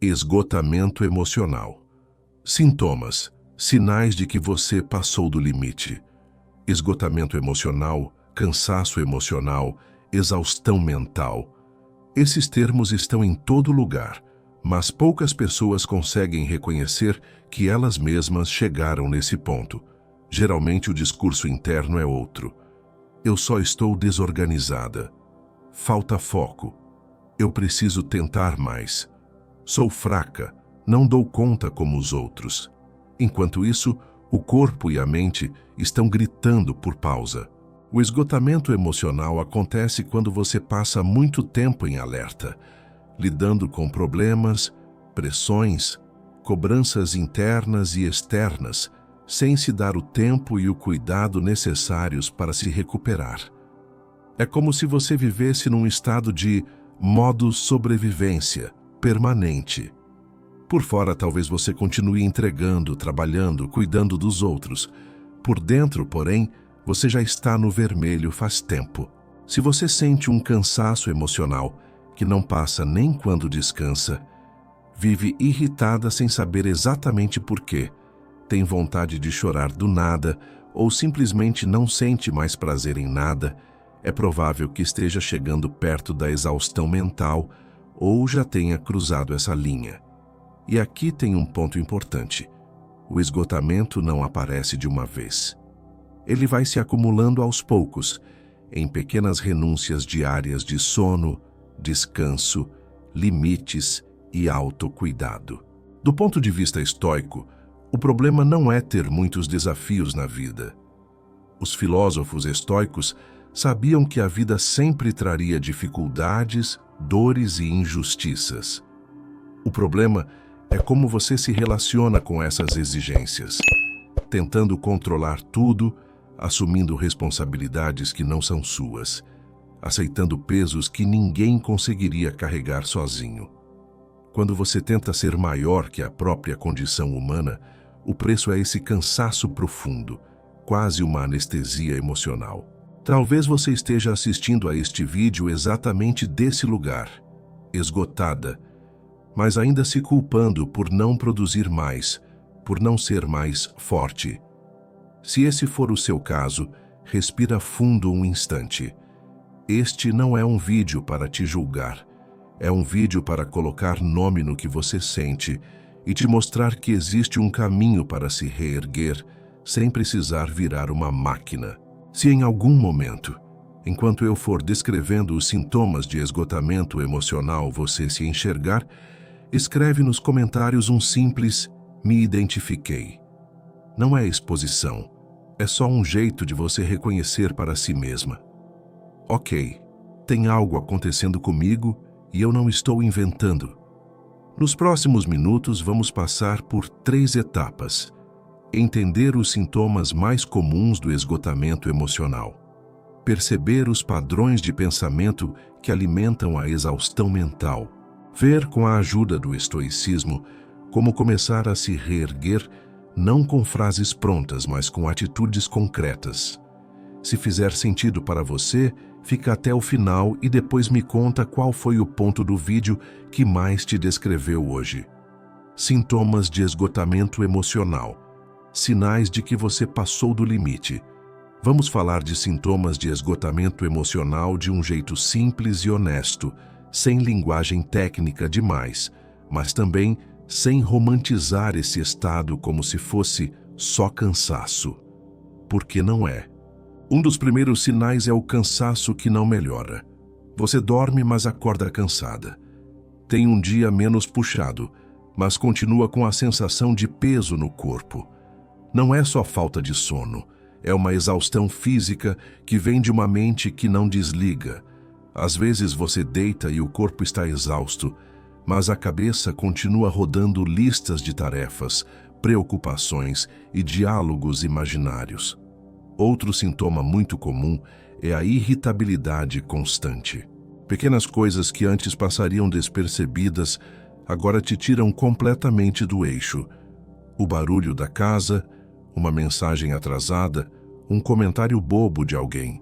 Esgotamento emocional. Sintomas, sinais de que você passou do limite. Esgotamento emocional, cansaço emocional, exaustão mental. Esses termos estão em todo lugar, mas poucas pessoas conseguem reconhecer que elas mesmas chegaram nesse ponto. Geralmente o discurso interno é outro. Eu só estou desorganizada. Falta foco. Eu preciso tentar mais. Sou fraca, não dou conta como os outros. Enquanto isso, o corpo e a mente estão gritando por pausa. O esgotamento emocional acontece quando você passa muito tempo em alerta, lidando com problemas, pressões, cobranças internas e externas, sem se dar o tempo e o cuidado necessários para se recuperar. É como se você vivesse num estado de modo sobrevivência permanente. Por fora, talvez você continue entregando, trabalhando, cuidando dos outros. Por dentro, porém, você já está no vermelho faz tempo. Se você sente um cansaço emocional que não passa nem quando descansa, vive irritada sem saber exatamente por quê, tem vontade de chorar do nada ou simplesmente não sente mais prazer em nada, é provável que esteja chegando perto da exaustão mental ou já tenha cruzado essa linha. E aqui tem um ponto importante. O esgotamento não aparece de uma vez. Ele vai se acumulando aos poucos, em pequenas renúncias diárias de sono, descanso, limites e autocuidado. Do ponto de vista estoico, o problema não é ter muitos desafios na vida. Os filósofos estoicos sabiam que a vida sempre traria dificuldades, dores e injustiças. O problema é como você se relaciona com essas exigências, tentando controlar tudo, assumindo responsabilidades que não são suas, aceitando pesos que ninguém conseguiria carregar sozinho. Quando você tenta ser maior que a própria condição humana, o preço é esse cansaço profundo, quase uma anestesia emocional. Talvez você esteja assistindo a este vídeo exatamente desse lugar, esgotada, mas ainda se culpando por não produzir mais, por não ser mais forte. Se esse for o seu caso, respira fundo um instante. Este não é um vídeo para te julgar, é um vídeo para colocar nome no que você sente e te mostrar que existe um caminho para se reerguer sem precisar virar uma máquina. Se em algum momento, enquanto eu for descrevendo os sintomas de esgotamento emocional, você se enxergar, escreve nos comentários um simples "me identifiquei". Não é exposição, é só um jeito de você reconhecer para si mesma. Ok, tem algo acontecendo comigo e eu não estou inventando. Nos próximos minutos vamos passar por 3 etapas. Entender os sintomas mais comuns do esgotamento emocional. Perceber os padrões de pensamento que alimentam a exaustão mental. Ver com a ajuda do estoicismo como começar a se reerguer não com frases prontas, mas com atitudes concretas. Se fizer sentido para você, fica até o final e depois me conta qual foi o ponto do vídeo que mais te descreveu hoje. Sintomas de esgotamento emocional. Sinais de que você passou do limite. Vamos falar de sintomas de esgotamento emocional de um jeito simples e honesto, sem linguagem técnica demais, mas também sem romantizar esse estado como se fosse só cansaço. Porque não é. Um dos primeiros sinais é o cansaço que não melhora. Você dorme, mas acorda cansada. Tem um dia menos puxado, mas continua com a sensação de peso no corpo. Não é só falta de sono, é uma exaustão física que vem de uma mente que não desliga. Às vezes você deita e o corpo está exausto, mas a cabeça continua rodando listas de tarefas, preocupações e diálogos imaginários. Outro sintoma muito comum é a irritabilidade constante. Pequenas coisas que antes passariam despercebidas agora te tiram completamente do eixo. O barulho da casa, uma mensagem atrasada, um comentário bobo de alguém.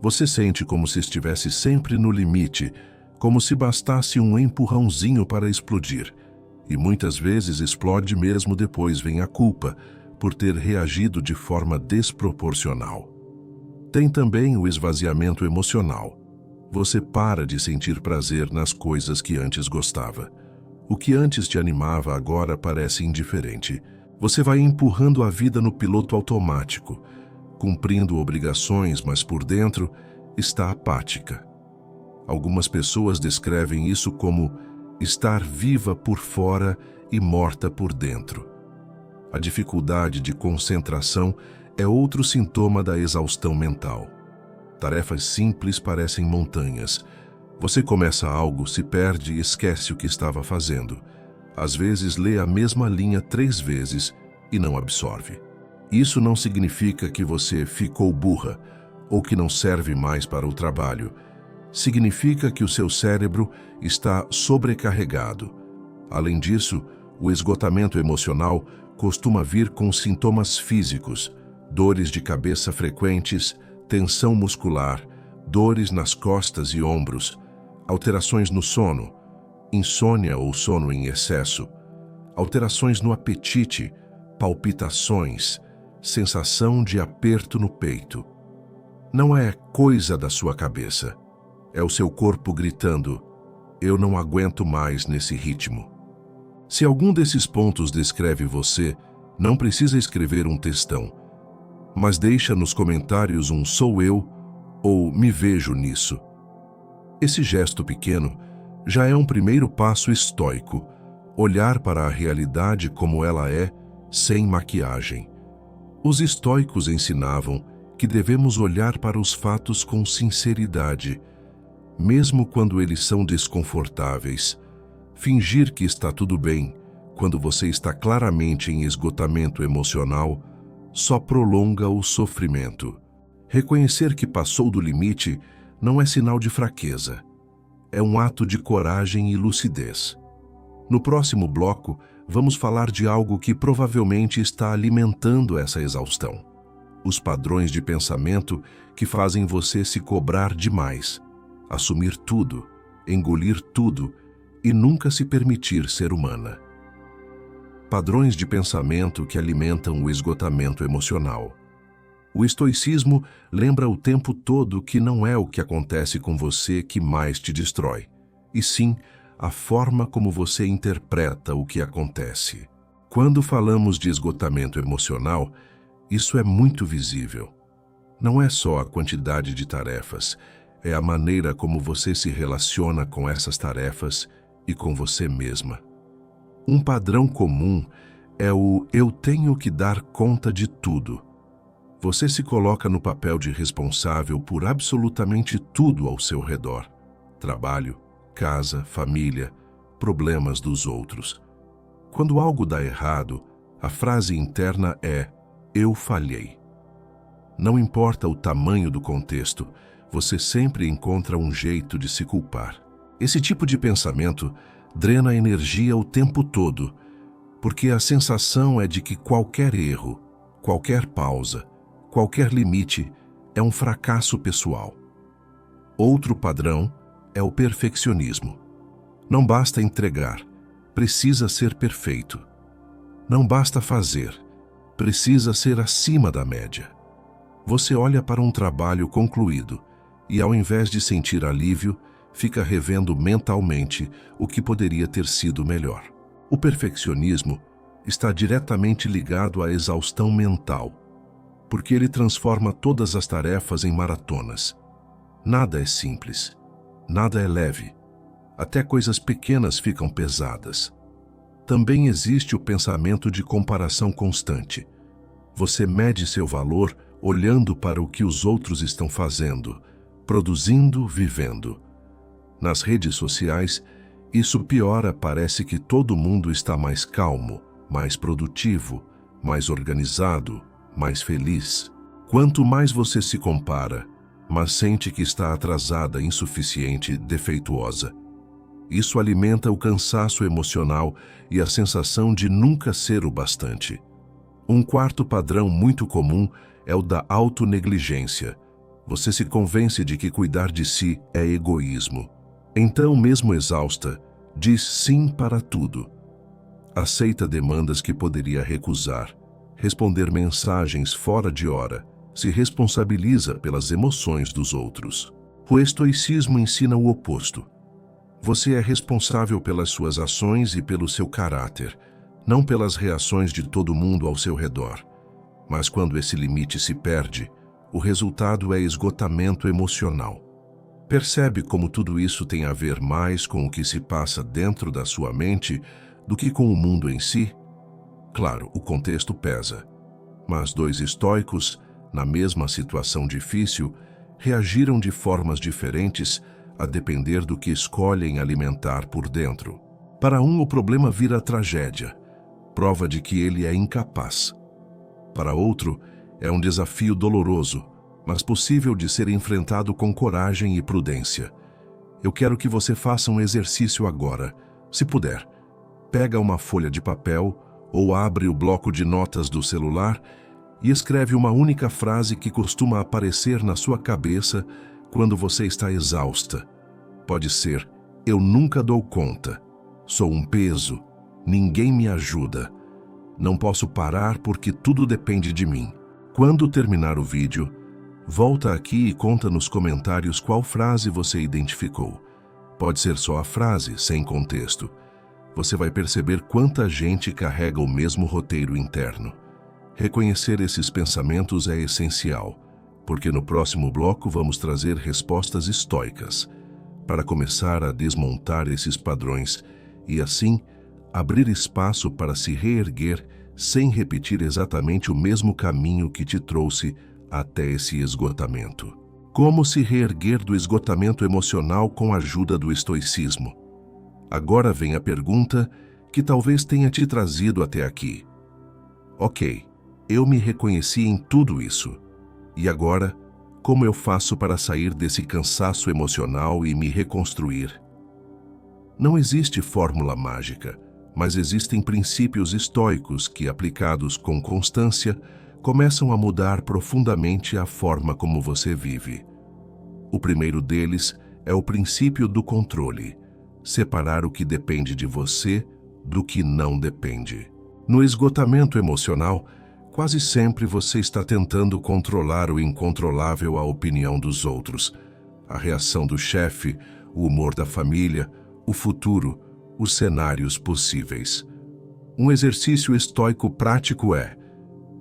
Você sente como se estivesse sempre no limite, como se bastasse um empurrãozinho para explodir. E muitas vezes explode mesmo depois vem a culpa por ter reagido de forma desproporcional. Tem também o esvaziamento emocional. Você para de sentir prazer nas coisas que antes gostava. O que antes te animava agora parece indiferente. Você vai empurrando a vida no piloto automático, cumprindo obrigações, mas por dentro está apática. Algumas pessoas descrevem isso como estar viva por fora e morta por dentro. A dificuldade de concentração é outro sintoma da exaustão mental. Tarefas simples parecem montanhas. Você começa algo, se perde e esquece o que estava fazendo. Às vezes lê a mesma linha 3 vezes e não absorve. Isso não significa que você ficou burra ou que não serve mais para o trabalho. Significa que o seu cérebro está sobrecarregado. Além disso, o esgotamento emocional costuma vir com sintomas físicos, dores de cabeça frequentes, tensão muscular, dores nas costas e ombros, alterações no sono, insônia ou sono em excesso, alterações no apetite, palpitações, sensação de aperto no peito. Não é coisa da sua cabeça. É o seu corpo gritando: eu não aguento mais nesse ritmo. Se algum desses pontos descreve você, não precisa escrever um textão, mas deixa nos comentários um "sou eu" ou "me vejo nisso". Esse gesto pequeno já é um primeiro passo estoico, olhar para a realidade como ela é, sem maquiagem. Os estoicos ensinavam que devemos olhar para os fatos com sinceridade, mesmo quando eles são desconfortáveis. Fingir que está tudo bem, quando você está claramente em esgotamento emocional, só prolonga o sofrimento. Reconhecer que passou do limite não é sinal de fraqueza. É um ato de coragem e lucidez. No próximo bloco, vamos falar de algo que provavelmente está alimentando essa exaustão. Os padrões de pensamento que fazem você se cobrar demais, assumir tudo, engolir tudo e nunca se permitir ser humana. Padrões de pensamento que alimentam o esgotamento emocional. O estoicismo lembra o tempo todo que não é o que acontece com você que mais te destrói, e sim a forma como você interpreta o que acontece. Quando falamos de esgotamento emocional, isso é muito visível. Não é só a quantidade de tarefas, é a maneira como você se relaciona com essas tarefas e com você mesma. Um padrão comum é o "eu tenho que dar conta de tudo". Você se coloca no papel de responsável por absolutamente tudo ao seu redor: trabalho, casa, família, problemas dos outros. Quando algo dá errado, a frase interna é "eu falhei". Não importa o tamanho do contexto, você sempre encontra um jeito de se culpar. Esse tipo de pensamento drena energia o tempo todo, porque a sensação é de que qualquer erro, qualquer pausa, qualquer limite é um fracasso pessoal. Outro padrão é o perfeccionismo. Não basta entregar, precisa ser perfeito. Não basta fazer, precisa ser acima da média. Você olha para um trabalho concluído e, ao invés de sentir alívio, fica revendo mentalmente o que poderia ter sido melhor. O perfeccionismo está diretamente ligado à exaustão mental, porque ele transforma todas as tarefas em maratonas. Nada é simples, nada é leve, até coisas pequenas ficam pesadas. Também existe o pensamento de comparação constante. Você mede seu valor olhando para o que os outros estão fazendo, produzindo, vivendo. Nas redes sociais, isso piora, parece que todo mundo está mais calmo, mais produtivo, mais organizado, mais feliz. Quanto mais você se compara, mas sente que está atrasada, insuficiente, defeituosa. Isso alimenta o cansaço emocional e a sensação de nunca ser o bastante. Um quarto padrão muito comum é o da autonegligência. Você se convence de que cuidar de si é egoísmo. Então, mesmo exausta, diz sim para tudo. Aceita demandas que poderia recusar, responder mensagens fora de hora, se responsabiliza pelas emoções dos outros. O estoicismo ensina o oposto. Você é responsável pelas suas ações e pelo seu caráter, não pelas reações de todo mundo ao seu redor. Mas quando esse limite se perde, o resultado é esgotamento emocional. Percebe como tudo isso tem a ver mais com o que se passa dentro da sua mente do que com o mundo em si? Claro, o contexto pesa, mas dois estoicos, na mesma situação difícil, reagiram de formas diferentes a depender do que escolhem alimentar por dentro. Para um, o problema vira tragédia, prova de que ele é incapaz. Para outro, é um desafio doloroso, mas possível de ser enfrentado com coragem e prudência. Eu quero que você faça um exercício agora. Se puder, pega uma folha de papel ou abre o bloco de notas do celular e escreve uma única frase que costuma aparecer na sua cabeça quando você está exausta. Pode ser: eu nunca dou conta, sou um peso, ninguém me ajuda, não posso parar porque tudo depende de mim. Quando terminar o vídeo, volta aqui e conta nos comentários qual frase você identificou. Pode ser só a frase, sem contexto. Você vai perceber quanta gente carrega o mesmo roteiro interno. Reconhecer esses pensamentos é essencial, porque no próximo bloco vamos trazer respostas estoicas, para começar a desmontar esses padrões e, assim, abrir espaço para se reerguer sem repetir exatamente o mesmo caminho que te trouxe até esse esgotamento. Como se reerguer do esgotamento emocional com a ajuda do estoicismo? Agora vem a pergunta que talvez tenha te trazido até aqui. Ok, eu me reconheci em tudo isso. E agora, como eu faço para sair desse cansaço emocional e me reconstruir? Não existe fórmula mágica, mas existem princípios estoicos que, aplicados com constância, começam a mudar profundamente a forma como você vive. O primeiro deles é o princípio do controle. Separar o que depende de você do que não depende. No esgotamento emocional, quase sempre você está tentando controlar o incontrolável, a opinião dos outros, a reação do chefe, o humor da família, o futuro, os cenários possíveis. Um exercício estoico prático é: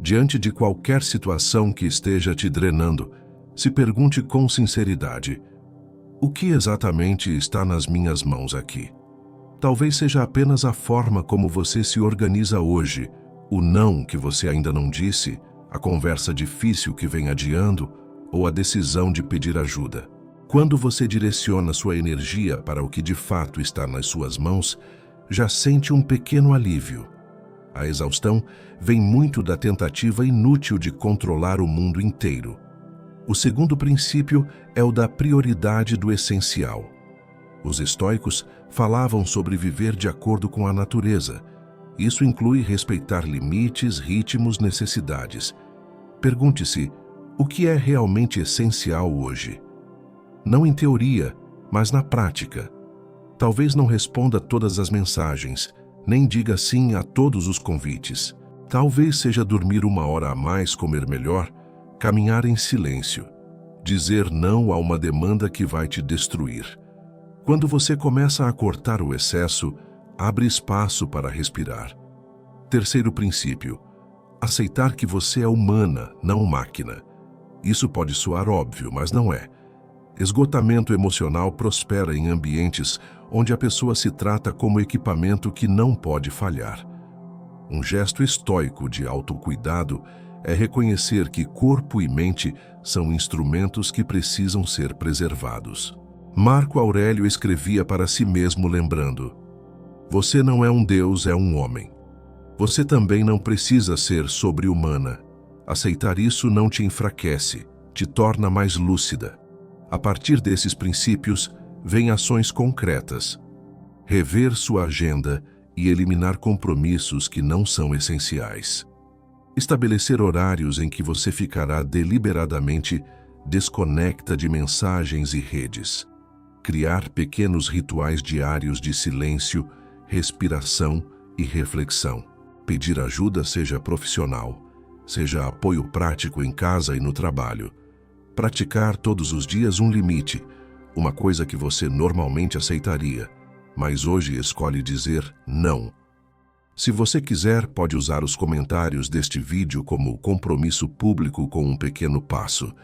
diante de qualquer situação que esteja te drenando, se pergunte com sinceridade: o que exatamente está nas minhas mãos aqui? Talvez seja apenas a forma como você se organiza hoje, o não que você ainda não disse, a conversa difícil que vem adiando ou a decisão de pedir ajuda. Quando você direciona sua energia para o que de fato está nas suas mãos, já sente um pequeno alívio. A exaustão vem muito da tentativa inútil de controlar o mundo inteiro. O segundo princípio é o da prioridade do essencial. Os estoicos falavam sobre viver de acordo com a natureza. Isso inclui respeitar limites, ritmos, necessidades. Pergunte-se: o que é realmente essencial hoje? Não em teoria, mas na prática. Talvez não responda todas as mensagens, nem diga sim a todos os convites. Talvez seja dormir 1 hora a mais, comer melhor, caminhar em silêncio, dizer não a uma demanda que vai te destruir. Quando você começa a cortar o excesso, abre espaço para respirar. Terceiro princípio: aceitar que você é humana, não máquina. Isso pode soar óbvio, mas não é. Esgotamento emocional prospera em ambientes onde a pessoa se trata como equipamento que não pode falhar. Um gesto estoico de autocuidado é reconhecer que corpo e mente são instrumentos que precisam ser preservados. Marco Aurélio escrevia para si mesmo lembrando: você não é um deus, é um homem. Você também não precisa ser sobre-humana. Aceitar isso não te enfraquece, te torna mais lúcida. A partir desses princípios, vêm ações concretas. Rever sua agenda e eliminar compromissos que não são essenciais. Estabelecer horários em que você ficará deliberadamente desconecta de mensagens e redes. Criar pequenos rituais diários de silêncio, respiração e reflexão. Pedir ajuda, seja profissional, seja apoio prático em casa e no trabalho. Praticar todos os dias um limite, uma coisa que você normalmente aceitaria, mas hoje escolhe dizer não. Se você quiser, pode usar os comentários deste vídeo como compromisso público com um pequeno passo.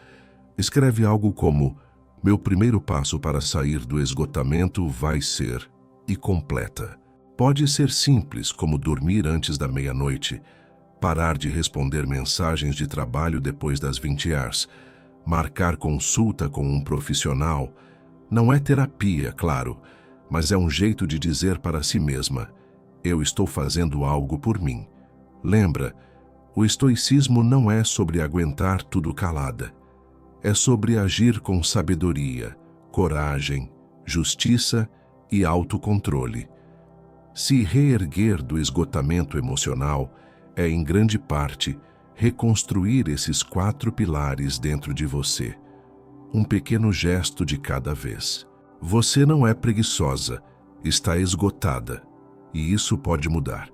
Escreve algo como: meu primeiro passo para sair do esgotamento vai ser... e completa. Pode ser simples, como dormir antes da meia-noite, parar de responder mensagens de trabalho depois das 20 horas, marcar consulta com um profissional. Não é terapia, claro, mas é um jeito de dizer para si mesma: eu estou fazendo algo por mim. Lembra, o estoicismo não é sobre aguentar tudo calada. É sobre agir com sabedoria, coragem, justiça e autocontrole. Se reerguer do esgotamento emocional é, em grande parte, reconstruir esses 4 pilares dentro de você. Um pequeno gesto de cada vez. Você não é preguiçosa, está esgotada. E isso pode mudar.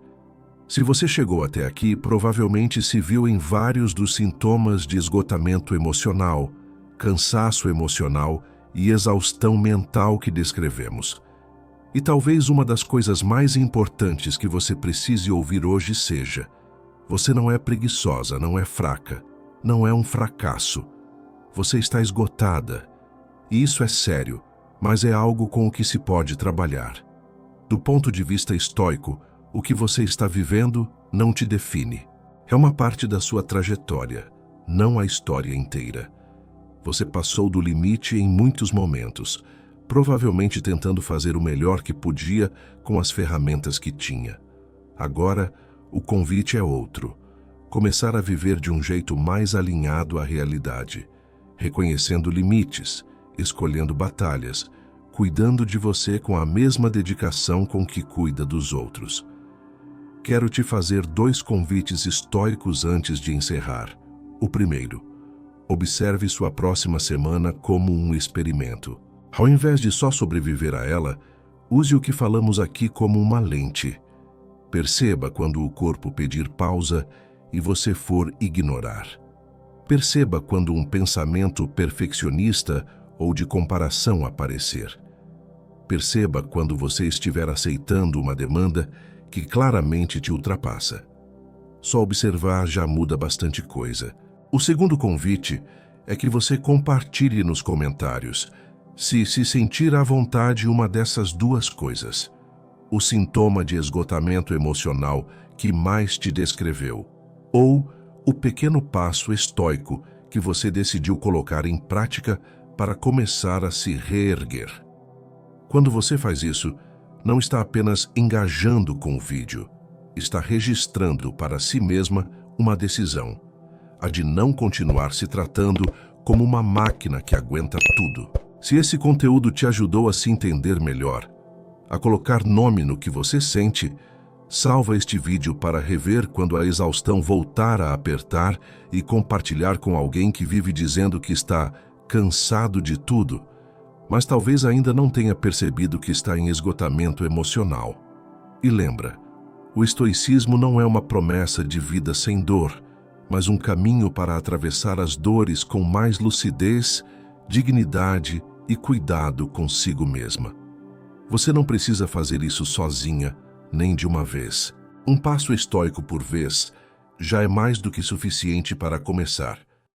Se você chegou até aqui, provavelmente se viu em vários dos sintomas de esgotamento emocional, cansaço emocional e exaustão mental que descrevemos. E talvez uma das coisas mais importantes que você precise ouvir hoje seja: você não é preguiçosa, não é fraca, não é um fracasso. Você está esgotada. E isso é sério, mas é algo com o que se pode trabalhar. Do ponto de vista estoico, o que você está vivendo não te define. É uma parte da sua trajetória, não a história inteira. Você passou do limite em muitos momentos, provavelmente tentando fazer o melhor que podia com as ferramentas que tinha. Agora, o convite é outro: começar a viver de um jeito mais alinhado à realidade, reconhecendo limites, escolhendo batalhas, cuidando de você com a mesma dedicação com que cuida dos outros. Quero te fazer 2 convites estoicos antes de encerrar. O primeiro: observe sua próxima semana como um experimento. Ao invés de só sobreviver a ela, use o que falamos aqui como uma lente. Perceba quando o corpo pedir pausa e você for ignorar. Perceba quando um pensamento perfeccionista ou de comparação aparecer. Perceba quando você estiver aceitando uma demanda que claramente te ultrapassa. Só observar já muda bastante coisa. O segundo convite é que você compartilhe nos comentários, se sentir à vontade, uma dessas 2 coisas. O sintoma de esgotamento emocional que mais te descreveu, ou o pequeno passo estoico que você decidiu colocar em prática para começar a se reerguer. Quando você faz isso, não está apenas engajando com o vídeo, está registrando para si mesma uma decisão, a de não continuar se tratando como uma máquina que aguenta tudo. Se esse conteúdo te ajudou a se entender melhor, a colocar nome no que você sente, salva este vídeo para rever quando a exaustão voltar a apertar e compartilhar com alguém que vive dizendo que está cansado de tudo, mas talvez ainda não tenha percebido que está em esgotamento emocional. E lembra, o estoicismo não é uma promessa de vida sem dor, mas um caminho para atravessar as dores com mais lucidez, dignidade e cuidado consigo mesma. Você não precisa fazer isso sozinha, nem de uma vez. Um passo estoico por vez já é mais do que suficiente para começar.